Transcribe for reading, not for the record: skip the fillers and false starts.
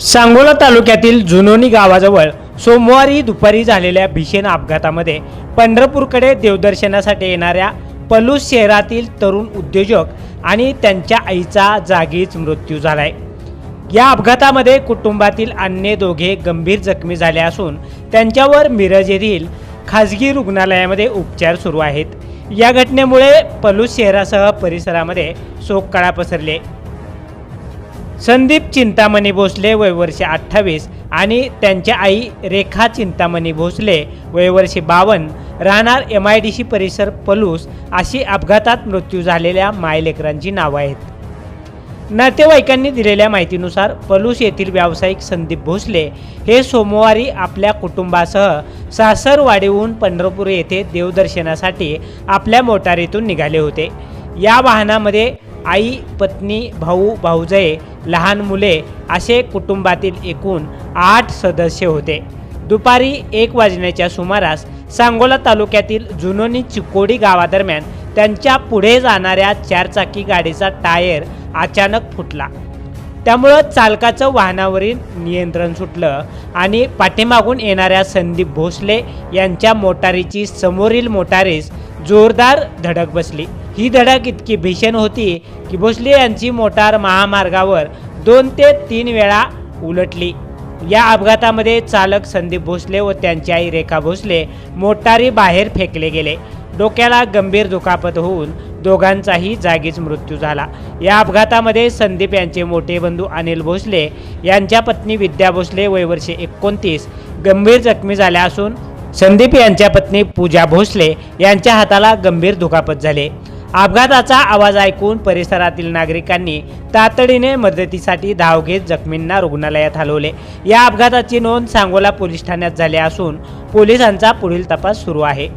सांगोला तालुक्यातील जुनोनी गावाजवळ सोमवारी दुपारी झालेल्या भीषण अपघातामध्ये पंढरपूरकडे देवदर्शनासाठी येणाऱ्या पलूस शहरातील तरुण उद्योजक आणि त्यांच्या आईचा जागीच मृत्यू झालाय। या अपघातामध्ये कुटुंबातील अन्य दोघे गंभीर जखमी झाले असून त्यांच्यावर मिरज येथील खासगी रुग्णालयामध्ये उपचार सुरू आहेत। या घटनेमुळे पलूस शहरासह परिसरामध्ये शोककळा पसरली। संदीप चिंतामणी भोसले वय वर्ष 28 आणि त्यांच्या आई रेखा चिंतामणी भोसले वय वर्ष 52 राहणार MIDC परिसर पलूस अशी अपघातात मृत्यू झालेल्या मायलेकरांची नावे आहेत। नातेवाईकांनी दिलेल्या माहितीनुसार पलूस येथील व्यावसायिक संदीप भोसले हे सोमवारी आपल्या कुटुंबासह सासरवाडीहून पंढरपूर येथे देवदर्शनासाठी आपल्या मोटारीतून निघाले होते। या वाहनामध्ये आई, पत्नी, भाऊ, भाऊजय, लहान मुले असे कुटुंबातील एकूण 8 सदस्य होते। दुपारी 1 वाजण्याच्या सुमारास सांगोला तालुक्यातील जुनोनी चिकोडी गावादरम्यान त्यांच्या पुढे जाणाऱ्या 4 चाकी गाडीचा टायर अचानक फुटला। त्यामुळे चालकाचं वाहनावरील नियंत्रण सुटलं आणि पाठीमागून येणाऱ्या संदीप भोसले यांच्या मोटारीची समोरील मोटारीस जोरदार धडक बसली। ही धडक इतकी भीषण होती की भोसले यांची मोटार महामार्गावर 2 ते 3 वेळा उलटली। या अपघातामध्ये चालक संदीप भोसले व त्यांची आई रेखा भोसले मोटारी बाहेर फेकले गेले। डोक्याला गंभीर दुखापत होऊन दोघांचाही जागीच मृत्यू झाला। या अपघातामध्ये संदीप यांचे मोठे बंधू अनिल भोसले यांच्या पत्नी विद्या भोसले वय वर्ष 29 गंभीर जखमी झाल्या असून संदीप यांच्या पत्नी पूजा भोसले यांच्या हाताला गंभीर दुखापत झाली। अपघाताचा आवाज ऐकून परिसरातील नागरिकांनी तातडीने मदतीसाठी धाव घेत जखमींना रुग्णालयात हलवले। या अपघाताची नोंद सांगोला पोलीस ठाण्यात झाली असून पोलिसांचा पुढील तपास सुरू आहे।